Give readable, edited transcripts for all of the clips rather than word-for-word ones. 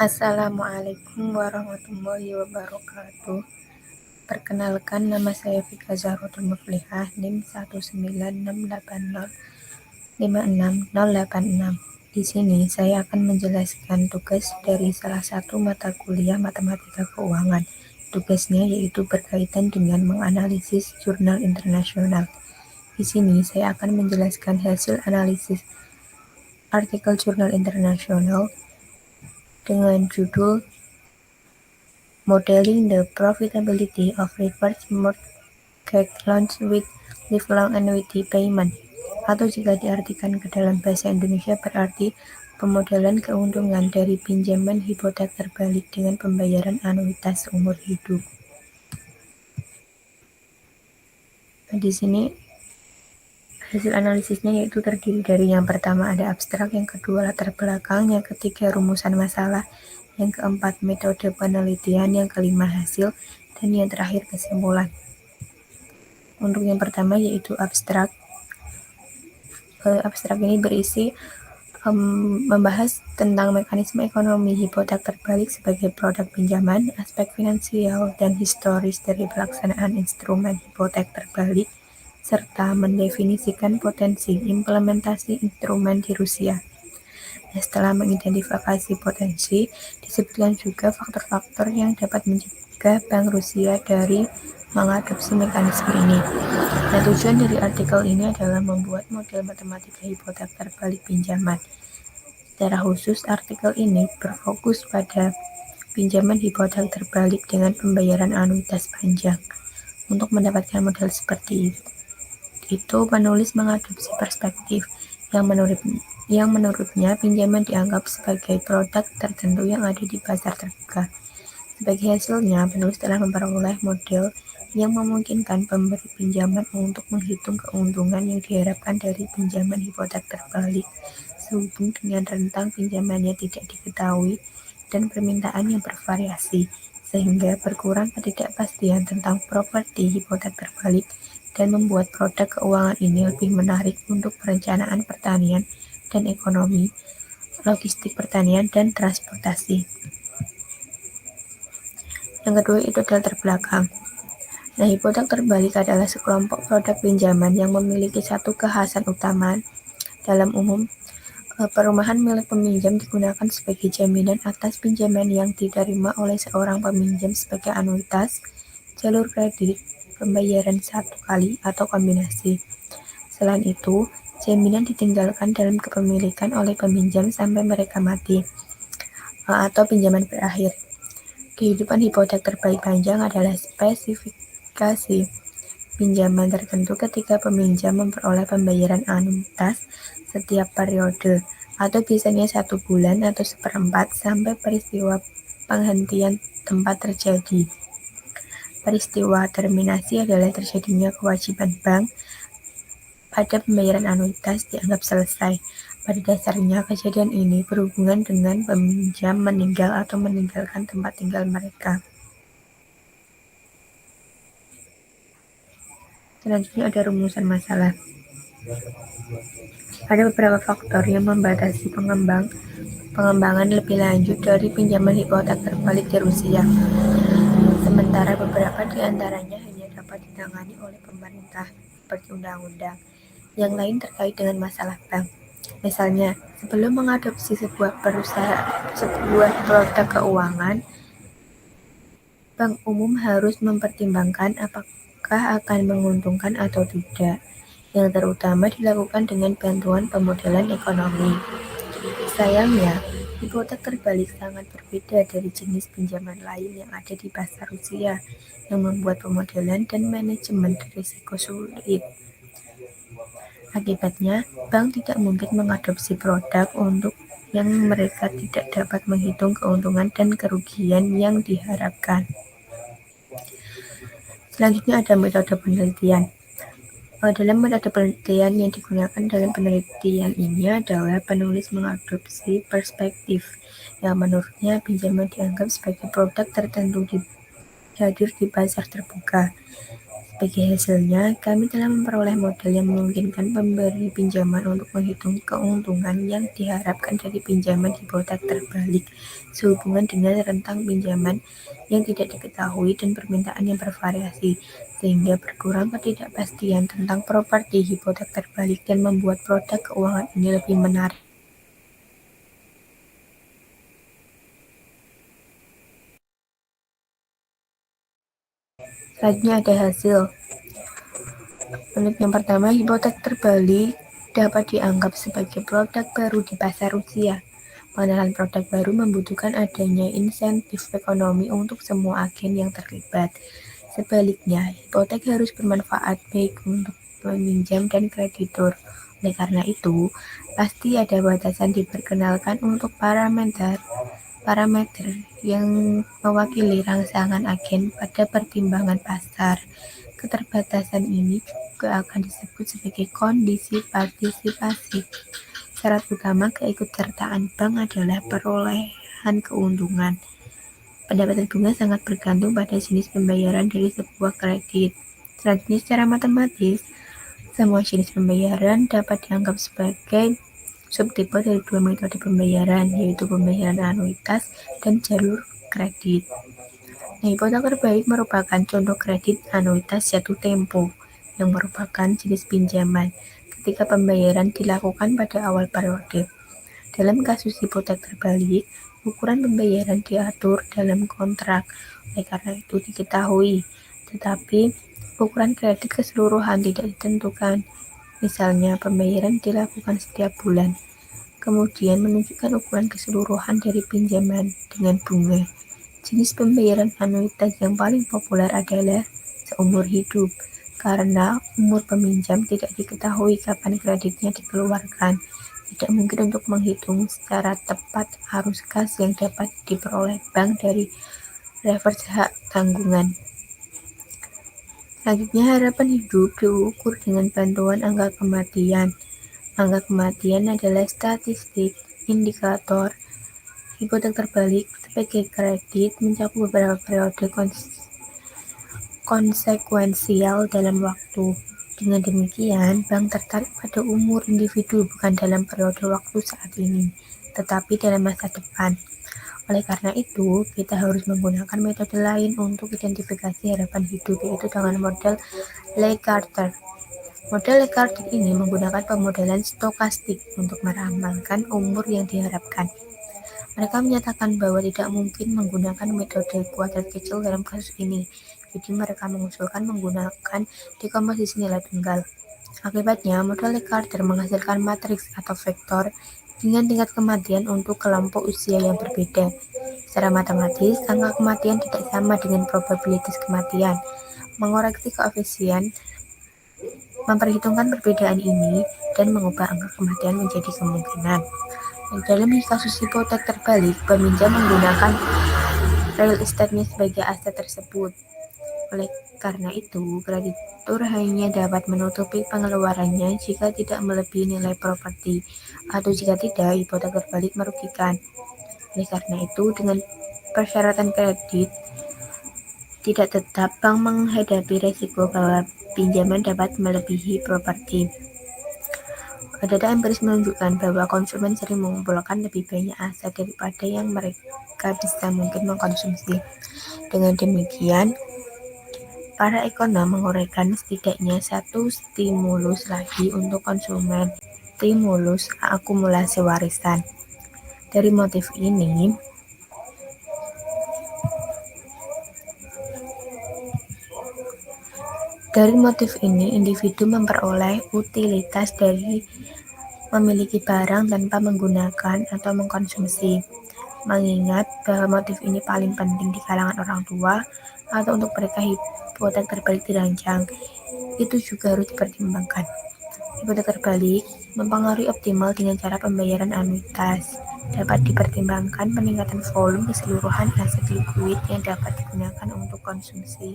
Assalamualaikum warahmatullahi wabarakatuh. Perkenalkan, nama saya Fika Zahrotul Muflihah, NIM 19680566086. Di sini saya akan menjelaskan tugas dari salah satu mata kuliah matematika keuangan. Tugasnya yaitu berkaitan dengan menganalisis jurnal internasional. Di sini saya akan menjelaskan hasil analisis artikel jurnal internasional dengan judul Modeling the Profitability of Reverse Mortgage Loans with Lifelong Annuity Payment, atau jika diartikan ke dalam bahasa Indonesia berarti pemodelan keuntungan dari pinjaman hipotek terbalik dengan pembayaran anuitas seumur hidup. Di sini hasil analisisnya yaitu terdiri dari yang pertama ada abstrak, yang kedua latar belakang, yang ketiga rumusan masalah, yang keempat metode penelitian, yang kelima hasil, dan yang terakhir kesimpulan. Untuk yang pertama yaitu abstrak. Abstrak ini berisi membahas tentang mekanisme ekonomi hipotek terbalik sebagai produk pinjaman, aspek finansial dan historis dari pelaksanaan instrumen hipotek terbalik, serta mendefinisikan potensi implementasi instrumen di Rusia. Nah, setelah mengidentifikasi potensi, disebutkan juga faktor-faktor yang dapat mencegah Bank Rusia dari mengadopsi mekanisme ini. Nah, tujuan dari artikel ini adalah membuat model matematika hipotek terbalik pinjaman. Secara khusus, artikel ini berfokus pada pinjaman hipotek terbalik dengan pembayaran anuitas panjang. Untuk mendapatkan model seperti itu, penulis mengadopsi perspektif yang menurutnya pinjaman dianggap sebagai produk tertentu yang ada di pasar terbuka. Sebagai hasilnya, penulis telah memperoleh model yang memungkinkan pemberi pinjaman untuk menghitung keuntungan yang diharapkan dari pinjaman hipotek terbalik sehubung dengan rentang pinjamannya tidak diketahui dan permintaan yang bervariasi, sehingga berkurang ketidakpastian tentang properti hipotek terbalik dan membuat produk keuangan ini lebih menarik untuk perencanaan pertanian dan ekonomi, logistik pertanian, dan transportasi. Yang kedua itu latar belakang. Nah, hipotek terbalik adalah sekelompok produk pinjaman yang memiliki satu kekhasan utama. Dalam umum, perumahan milik peminjam digunakan sebagai jaminan atas pinjaman yang diterima oleh seorang peminjam sebagai anuitas, jalur kredit, pembayaran satu kali, atau kombinasi. Selain itu, jaminan ditinggalkan dalam kepemilikan oleh peminjam sampai mereka mati atau pinjaman berakhir. Kehidupan hipotek terbalik panjang adalah spesifikasi pinjaman tertentu ketika peminjam memperoleh pembayaran anuitas setiap periode, atau biasanya 1 bulan atau seperempat sampai peristiwa penghentian tempat terjadi. Peristiwa terminasi adalah terjadinya kewajiban bank pada pembayaran anuitas dianggap selesai. Pada dasarnya, kejadian ini berhubungan dengan peminjam meninggal atau meninggalkan tempat tinggal mereka. Selanjutnya ada rumusan masalah. Ada beberapa faktor yang membatasi pengembangan lebih lanjut dari pinjaman hipotek terbalik di Rusia. Sementara beberapa di antaranya hanya dapat ditangani oleh pemerintah seperti undang-undang. Yang lain terkait dengan masalah bank. Misalnya, sebelum mengadopsi sebuah produk keuangan, bank umum harus mempertimbangkan apakah akan menguntungkan atau tidak, yang terutama dilakukan dengan bantuan pemodelan ekonomi. Sayangnya, hipotek terbalik sangat berbeda dari jenis pinjaman lain yang ada di pasar Rusia, yang membuat pemodelan dan manajemen risiko sulit. Akibatnya, bank tidak mungkin mengadopsi produk untuk yang mereka tidak dapat menghitung keuntungan dan kerugian yang diharapkan. Selanjutnya ada metode penelitian. Dalam metode penelitian yang digunakan dalam penelitian ini adalah penulis mengadopsi perspektif yang menurutnya pinjaman dianggap sebagai produk tertentu hadir di pasar terbuka. Sebagai hasilnya, kami telah memperoleh model yang memungkinkan pemberi pinjaman untuk menghitung keuntungan yang diharapkan dari pinjaman hipotek terbalik sehubungan dengan rentang pinjaman yang tidak diketahui dan permintaan yang bervariasi, sehingga berkurang ketidakpastian tentang properti hipotek terbalik dan membuat produk keuangan ini lebih menarik. Selanjutnya ada hasil. Untuk yang pertama, hipotek terbalik dapat dianggap sebagai produk baru di pasar Rusia. Pengenalan produk baru membutuhkan adanya insentif ekonomi untuk semua agen yang terlibat. Sebaliknya, hipotek harus bermanfaat baik untuk peminjam dan kreditur. Oleh karena itu, pasti ada batasan diperkenalkan untuk parameter yang mewakili rangsangan agen pada pertimbangan pasar. Keterbatasan ini juga akan disebut sebagai kondisi partisipasi. Syarat utama keikutsertaan bank adalah perolehan keuntungan. Pendapatan bunga sangat bergantung pada jenis pembayaran dari sebuah kredit. Selanjutnya, secara matematis, semua jenis pembayaran dapat dianggap sebagai subtipe dari dua metode pembayaran, yaitu pembayaran anuitas dan jalur kredit. Nah, hipotek terbaik merupakan contoh kredit anuitas jatuh tempo yang merupakan jenis pinjaman ketika pembayaran dilakukan pada awal periode. Dalam kasus hipotek terbalik, ukuran pembayaran diatur dalam kontrak, oleh karena itu diketahui, tetapi ukuran kredit keseluruhan tidak ditentukan. Misalnya, pembayaran dilakukan setiap bulan, kemudian menunjukkan ukuran keseluruhan dari pinjaman dengan bunga. Jenis pembayaran anuitas yang paling populer adalah seumur hidup, karena umur peminjam tidak diketahui kapan kreditnya dikeluarkan. Tidak mungkin untuk menghitung secara tepat arus kas yang dapat diperoleh bank dari reverse hak tanggungan. Selanjutnya, harapan hidup diukur dengan bantuan angka kematian. Angka kematian adalah statistik indikator hipotek terbalik sebagai kredit mencakup beberapa periode konsekuensial dalam waktu. Dengan demikian, bank tertarik pada umur individu bukan dalam periode waktu saat ini, tetapi dalam masa depan. Oleh karena itu, kita harus menggunakan metode lain untuk identifikasi harapan hidup, yaitu dengan model Ley-Carter. Model Ley-Carter ini menggunakan pemodelan stokastik untuk meramalkan umur yang diharapkan. Mereka menyatakan bahwa tidak mungkin menggunakan metode kuadrat kecil dalam kasus ini, jadi mereka mengusulkan menggunakan dekomposisi nilai tunggal. Akibatnya, model Ley-Carter menghasilkan matriks atau vektor dengan tingkat kematian untuk kelompok usia yang berbeda. Secara matematis, angka kematian tidak sama dengan probabilitas kematian. Mengoreksi koefisien memperhitungkan perbedaan ini dan mengubah angka kematian menjadi kemungkinan. Dalam kasus hipotek terbalik, peminjam menggunakan real estate-nya sebagai aset tersebut. Oleh karena itu, kreditur hanya dapat menutupi pengeluarannya jika tidak melebihi nilai properti, atau jika tidak, hipotek terbalik merugikan. Oleh karena itu, dengan persyaratan kredit tidak tetap, bank menghadapi resiko bahwa pinjaman dapat melebihi properti. Data empiris menunjukkan bahwa konsumen sering mengumpulkan lebih banyak aset daripada yang mereka bisa mungkin mengkonsumsi. Dengan demikian, para ekonom menguraikan setidaknya satu stimulus lagi untuk konsumen, stimulus akumulasi warisan. Dari motif ini, individu memperoleh utilitas dari memiliki barang tanpa menggunakan atau mengkonsumsi. Mengingat bahwa motif ini paling penting di kalangan orang tua atau untuk mereka hipotek terbalik dirancang, itu juga harus dipertimbangkan. Hipotek terbalik mempengaruhi optimal dengan cara pembayaran anuitas. Dapat dipertimbangkan peningkatan volume keseluruhan aset likuid yang dapat digunakan untuk konsumsi.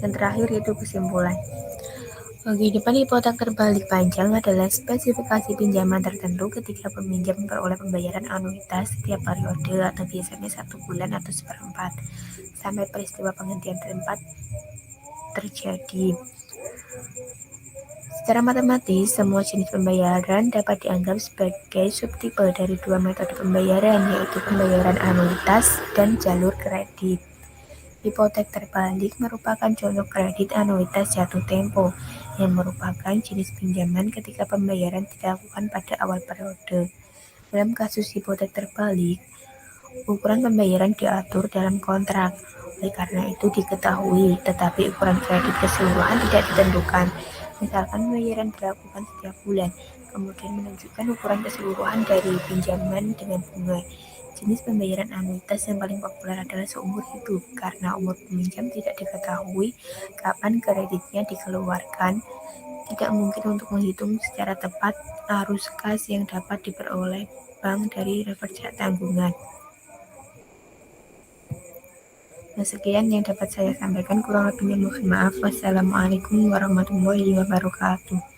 Yang terakhir yaitu kesimpulan. Kehidupan hipotek terbalik panjang adalah spesifikasi pinjaman tertentu ketika peminjam memperoleh pembayaran anuitas setiap periode atau biasanya 1 bulan atau seperempat sampai peristiwa penghentian tempat terjadi. Secara matematis, semua jenis pembayaran dapat dianggap sebagai subtipe dari dua metode pembayaran, yaitu pembayaran anuitas dan jalur kredit. Hipotek terbalik merupakan contoh kredit anuitas jatuh tempo, yang merupakan jenis pinjaman ketika pembayaran dilakukan pada awal periode. Dalam kasus hipotek terbalik, ukuran pembayaran diatur dalam kontrak. Oleh karena itu diketahui, tetapi ukuran kredit keseluruhan tidak ditentukan. Misalkan pembayaran dilakukan setiap bulan, kemudian menunjukkan ukuran keseluruhan dari pinjaman dengan bunga. Jenis pembayaran anuitas yang paling populer adalah seumur hidup, karena umur peminjam tidak diketahui kapan kreditnya dikeluarkan. Tidak mungkin untuk menghitung secara tepat arus kas yang dapat diperoleh bank dari reverse tanggungan. Nah, sekian yang dapat saya sampaikan, kurang lebihnya mohon maaf. Wassalamualaikum warahmatullahi wabarakatuh.